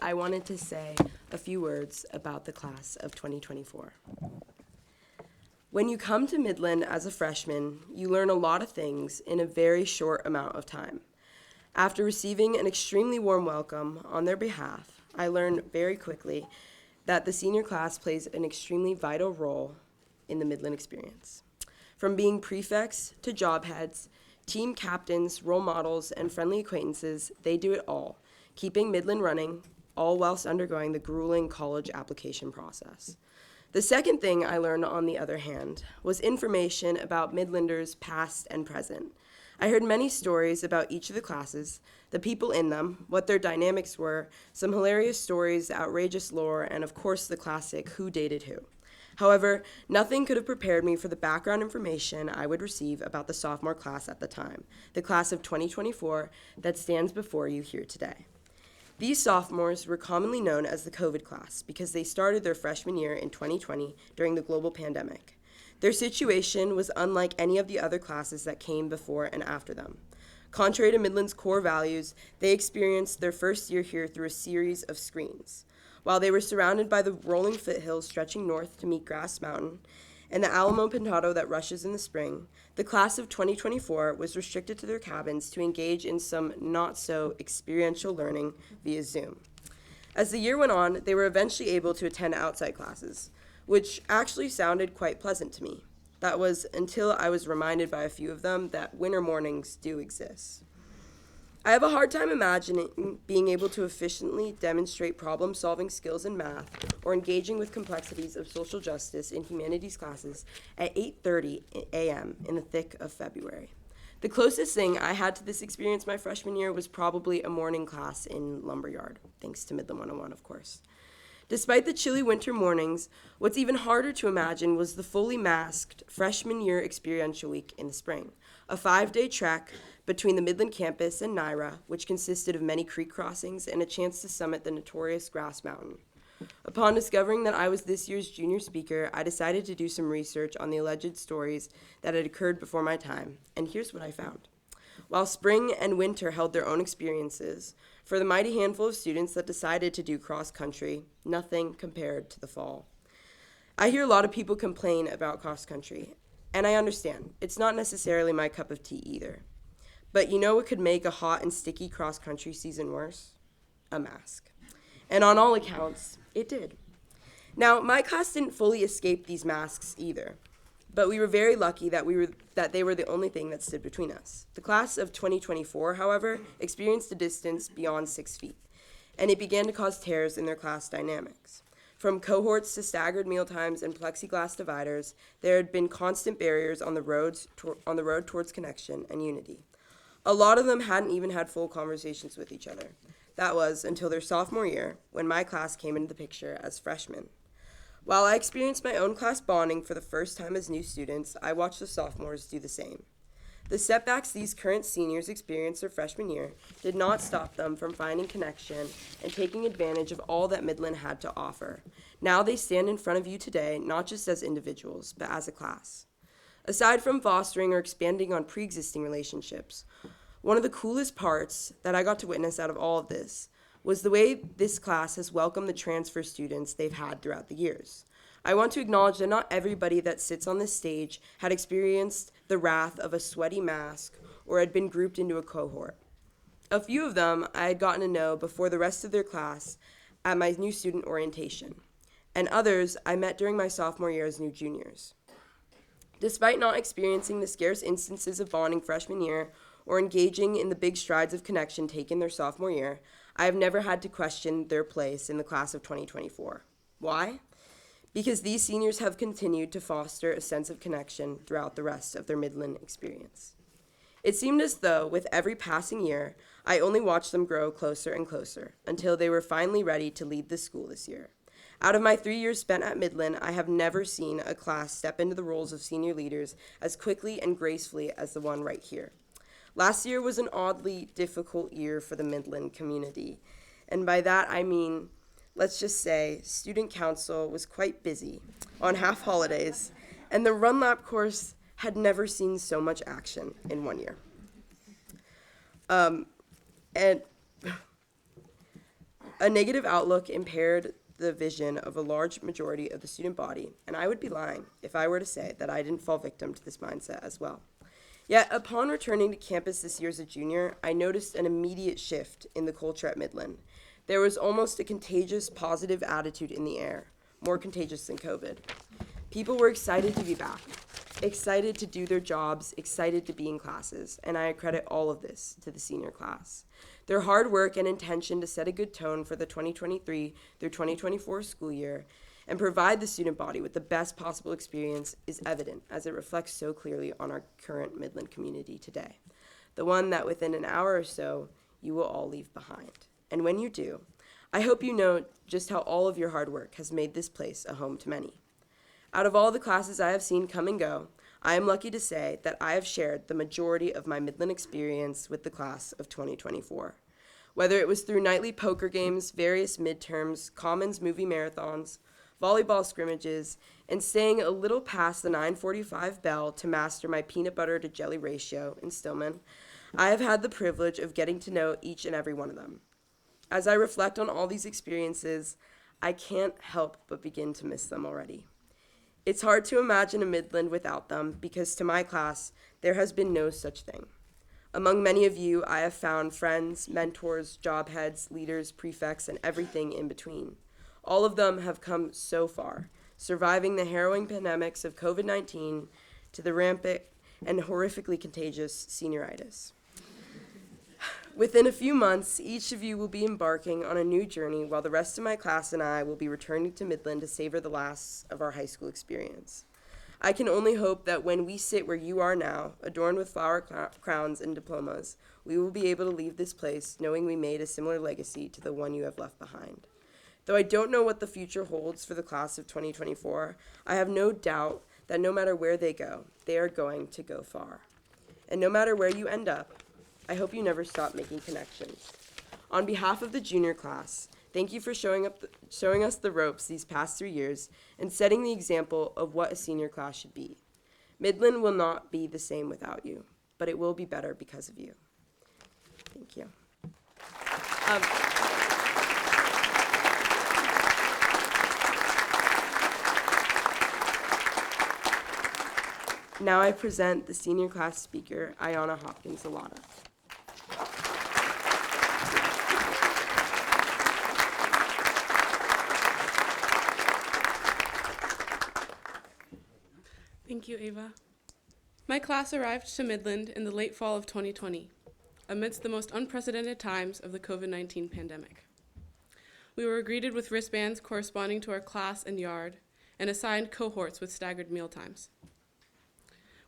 I wanted to say a few words about the class of 2024. When you come to Midland as a freshman, you learn a lot of things in a very short amount of time. After receiving an extremely warm welcome on their behalf, I learned very quickly that the senior class plays an extremely vital role in the Midland experience. From being prefects to job heads, team captains, role models, and friendly acquaintances, they do it all, keeping Midland running, all whilst undergoing the grueling college application process. The second thing I learned, on the other hand, was information about Midlanders past and present. I heard many stories about each of the classes, the people in them, what their dynamics were, some hilarious stories, outrageous lore, and of course the classic who dated who. However, nothing could have prepared me for the background information I would receive about the sophomore class at the time, the class of 2024 that stands before you here today. These sophomores were commonly known as the COVID class because they started their freshman year in 2020 during the global pandemic. Their situation was unlike any of the other classes that came before and after them. Contrary to Midland's core values, they experienced their first year here through a series of screens. While they were surrounded by the rolling foothills stretching north to meet Grass Mountain and the Alamo Pintado that rushes in the spring, the class of 2024 was restricted to their cabins to engage in some not-so-experiential learning via Zoom. As the year went on, they were eventually able to attend outside classes, which actually sounded quite pleasant to me. That was until I was reminded by a few of them that winter mornings do exist. I have a hard time imagining being able to efficiently demonstrate problem-solving skills in math or engaging with complexities of social justice in humanities classes at 8:30 a.m. in the thick of February. The closest thing I had to this experience my freshman year was probably a morning class in Lumberyard, thanks to Midland 101, of course. Despite the chilly winter mornings, what's even harder to imagine was the fully masked freshman year experiential week in the spring, a 5-day trek between the Midland campus and Naira, which consisted of many creek crossings and a chance to summit the notorious Grass Mountain. Upon discovering that I was this year's junior speaker, I decided to do some research on the alleged stories that had occurred before my time, and here's what I found. While spring and winter held their own experiences, for the mighty handful of students that decided to do cross-country, nothing compared to the fall. I hear a lot of people complain about cross-country, and I understand. It's not necessarily my cup of tea either. But you know what could make a hot and sticky cross-country season worse? A mask. And on all accounts, it did. Now, my class didn't fully escape these masks either, but we were very lucky that they were the only thing that stood between us. The class of 2024, however, experienced a distance beyond 6 feet, and it began to cause tears in their class dynamics. From cohorts to staggered mealtimes and plexiglass dividers, there had been constant barriers on the road towards connection and unity. A lot of them hadn't even had full conversations with each other. That was until their sophomore year, when my class came into the picture as freshmen. While I experienced my own class bonding for the first time as new students, I watched the sophomores do the same. The setbacks these current seniors experienced their freshman year did not stop them from finding connection and taking advantage of all that Midland had to offer. Now they stand in front of you today, not just as individuals, but as a class. Aside from fostering or expanding on pre-existing relationships, one of the coolest parts that I got to witness out of all of this was the way this class has welcomed the transfer students they've had throughout the years. I want to acknowledge that not everybody that sits on this stage had experienced the wrath of a sweaty mask or had been grouped into a cohort. A few of them I had gotten to know before the rest of their class at my new student orientation, and others I met during my sophomore year as new juniors. Despite not experiencing the scarce instances of bonding freshman year or engaging in the big strides of connection taken their sophomore year, I have never had to question their place in the class of 2024. Why? Because these seniors have continued to foster a sense of connection throughout the rest of their Midland experience. It seemed as though, with every passing year, I only watched them grow closer and closer until they were finally ready to lead the school this year. Out of my 3 years spent at Midland, I have never seen a class step into the roles of senior leaders as quickly and gracefully as the one right here. Last year was an oddly difficult year for the Midland community, and by that I mean, let's just say, student council was quite busy on half holidays, and the Run Lap course had never seen so much action in 1 year. And A negative outlook impaired the vision of a large majority of the student body, and I would be lying if I were to say that I didn't fall victim to this mindset as well. Yet, upon returning to campus this year as a junior, I noticed an immediate shift in the culture at Midland. There was almost a contagious, positive attitude in the air, more contagious than COVID. People were excited to be back, excited to do their jobs, excited to be in classes, and I credit all of this to the senior class. Their hard work and intention to set a good tone for the 2023 through 2024 school year and provide the student body with the best possible experience is evident as it reflects so clearly on our current Midland community today. The one that within an hour or so, you will all leave behind. And when you do, I hope you know just how all of your hard work has made this place a home to many. Out of all the classes I have seen come and go, I am lucky to say that I have shared the majority of my Midland experience with the class of 2024. Whether it was through nightly poker games, various midterms, commons movie marathons, volleyball scrimmages, and staying a little past the 9:45 bell to master my peanut butter to jelly ratio in Stillman, I have had the privilege of getting to know each and every one of them. As I reflect on all these experiences, I can't help but begin to miss them already. It's hard to imagine a Midland without them because to my class, there has been no such thing. Among many of you, I have found friends, mentors, job heads, leaders, prefects, and everything in between. All of them have come so far, surviving the harrowing pandemics of COVID-19 to the rampant and horrifically contagious senioritis. Within a few months, each of you will be embarking on a new journey while the rest of my class and I will be returning to Midland to savor the last of our high school experience. I can only hope that when we sit where you are now, adorned with flower crowns and diplomas, we will be able to leave this place knowing we made a similar legacy to the one you have left behind. Though I don't know what the future holds for the class of 2024, I have no doubt that no matter where they go, they are going to go far. And no matter where you end up, I hope you never stop making connections. On behalf of the junior class, thank you for showing us the ropes these past 3 years and setting the example of what a senior class should be. Midland will not be the same without you, but it will be better because of you. Thank you. Now I present the senior class speaker, Ayanna Hopkins-Alana. Thank you, Ava. My class arrived to Midland in the late fall of 2020, amidst the most unprecedented times of the COVID-19 pandemic. We were greeted with wristbands corresponding to our class and yard, and assigned cohorts with staggered meal times.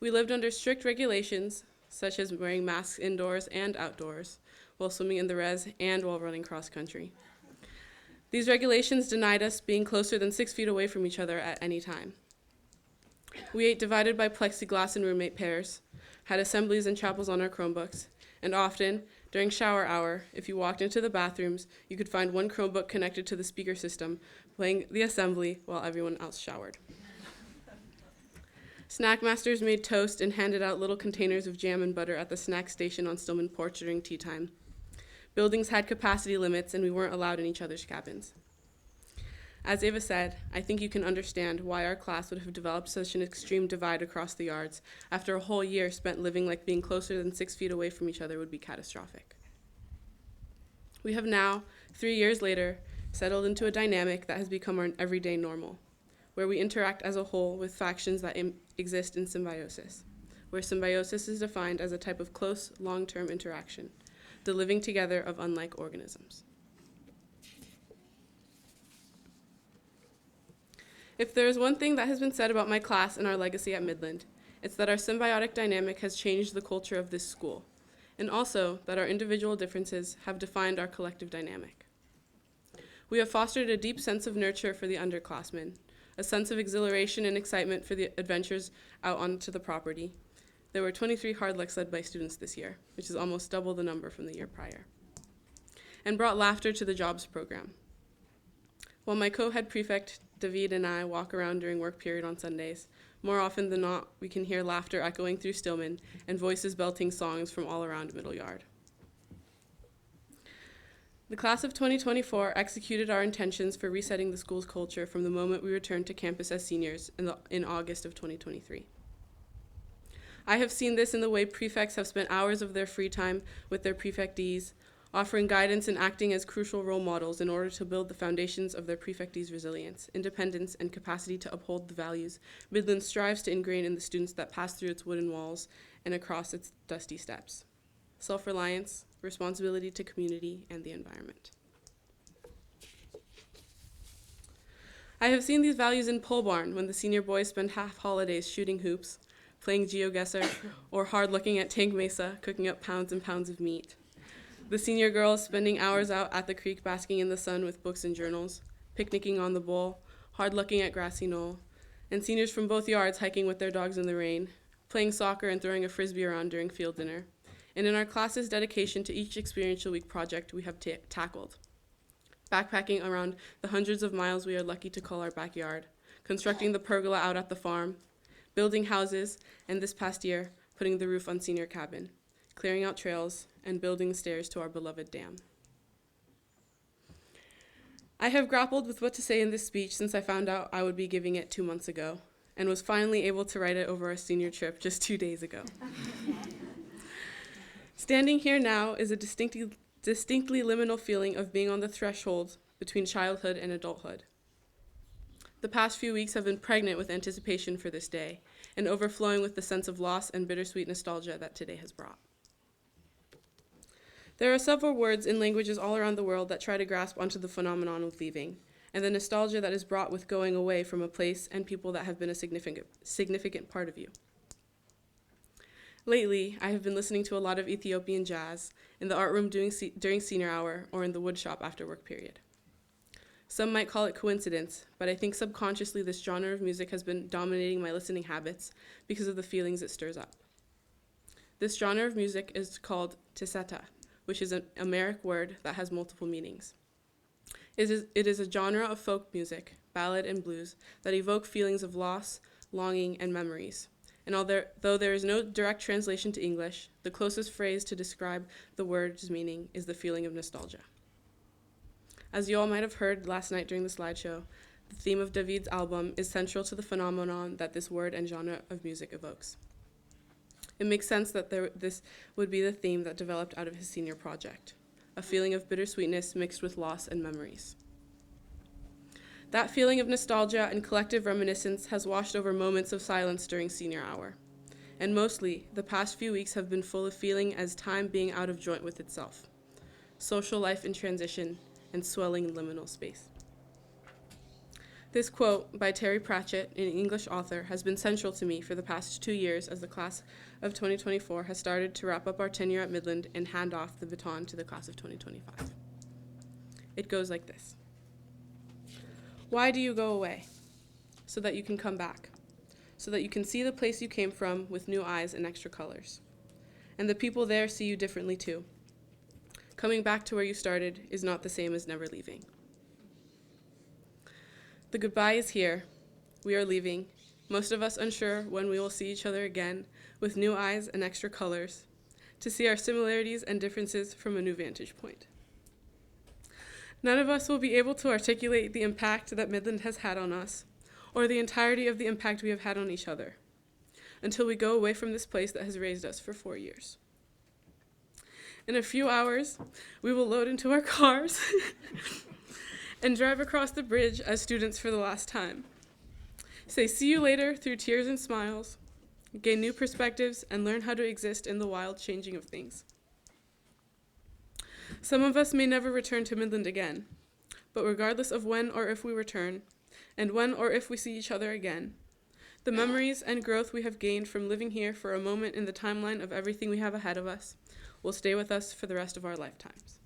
We lived under strict regulations, such as wearing masks indoors and outdoors, while swimming in the res and while running cross-country. These regulations denied us being closer than 6 feet away from each other at any time. We ate divided by plexiglass in roommate pairs, had assemblies and chapels on our Chromebooks, and often, during shower hour, if you walked into the bathrooms, you could find one Chromebook connected to the speaker system, playing the assembly while everyone else showered. Snack masters made toast and handed out little containers of jam and butter at the snack station on Stillman Porch during tea time. Buildings had capacity limits, and we weren't allowed in each other's cabins. As Ava said, I think you can understand why our class would have developed such an extreme divide across the yards after a whole year spent living like being closer than 6 feet away from each other would be catastrophic. We have now, 3 years later, settled into a dynamic that has become our everyday normal, where we interact as a whole with factions that exist in symbiosis, where symbiosis is defined as a type of close, long-term interaction, the living together of unlike organisms. If there is one thing that has been said about my class and our legacy at Midland, it's that our symbiotic dynamic has changed the culture of this school, and also that our individual differences have defined our collective dynamic. We have fostered a deep sense of nurture for the underclassmen, a sense of exhilaration and excitement for the adventures out onto the property. There were 23 hardlocks led by students this year, which is almost double the number from the year prior, and brought laughter to the jobs program. While my co-head prefect, David, and I walk around during work period on Sundays, more often than not, we can hear laughter echoing through Stillman and voices belting songs from all around Middle Yard. The class of 2024 executed our intentions for resetting the school's culture from the moment we returned to campus as seniors in August of 2023. I have seen this in the way prefects have spent hours of their free time with their prefectees, offering guidance and acting as crucial role models in order to build the foundations of their prefectees' resilience, independence, and capacity to uphold the values Midland strives to ingrain in the students that pass through its wooden walls and across its dusty steps: self-reliance, responsibility to community and the environment. I have seen these values in pole barn when the senior boys spend half holidays shooting hoops, playing GeoGuessr, or hard looking at Tank Mesa, cooking up pounds and pounds of meat. The senior girls spending hours out at the creek basking in the sun with books and journals, picnicking on the bowl, hard looking at grassy knoll, and seniors from both yards hiking with their dogs in the rain, playing soccer and throwing a frisbee around during field dinner. And in our class's dedication to each experiential week project we have tackled: backpacking around the hundreds of miles we are lucky to call our backyard, constructing the pergola out at the farm, building houses, and this past year, putting the roof on senior cabin, clearing out trails, and building stairs to our beloved dam. I have grappled with what to say in this speech since I found out I would be giving it 2 months ago, and was finally able to write it over our senior trip just 2 days ago. Standing here now is a distinctly liminal feeling of being on the threshold between childhood and adulthood. The past few weeks have been pregnant with anticipation for this day, and overflowing with the sense of loss and bittersweet nostalgia that today has brought. There are several words in languages all around the world that try to grasp onto the phenomenon of leaving, and the nostalgia that is brought with going away from a place and people that have been a significant part of you. Lately, I have been listening to a lot of Ethiopian jazz in the art room during senior hour or in the wood shop after work period. Some might call it coincidence, but I think subconsciously this genre of music has been dominating my listening habits because of the feelings it stirs up. This genre of music is called tiseta, which is an Amharic word that has multiple meanings. It is a genre of folk music, ballad and blues, that evoke feelings of loss, longing, and memories. And though there is no direct translation to English, the closest phrase to describe the word's meaning is the feeling of nostalgia. As you all might have heard last night during the slideshow, the theme of David's album is central to the phenomenon that this word and genre of music evokes. It makes sense that this would be the theme that developed out of his senior project, a feeling of bittersweetness mixed with loss and memories. That feeling of nostalgia and collective reminiscence has washed over moments of silence during senior hour. And mostly, the past few weeks have been full of feeling as time being out of joint with itself, social life in transition, and swelling liminal space. This quote by Terry Pratchett, an English author, has been central to me for the past 2 years as the class of 2024 has started to wrap up our tenure at Midland and hand off the baton to the class of 2025. It goes like this. Why do you go away? So that you can come back. So that you can see the place you came from with new eyes and extra colors. And the people there see you differently too. Coming back to where you started is not the same as never leaving. The goodbye is here. We are leaving, most of us unsure when we will see each other again, with new eyes and extra colors, to see our similarities and differences from a new vantage point. None of us will be able to articulate the impact that Midland has had on us, or the entirety of the impact we have had on each other, until we go away from this place that has raised us for 4 years. In a few hours, we will load into our cars and drive across the bridge as students for the last time. Say see you later through tears and smiles, gain new perspectives, and learn how to exist in the wild changing of things. Some of us may never return to Midland again, but regardless of when or if we return, and when or if we see each other again, the memories and growth we have gained from living here for a moment in the timeline of everything we have ahead of us will stay with us for the rest of our lifetimes.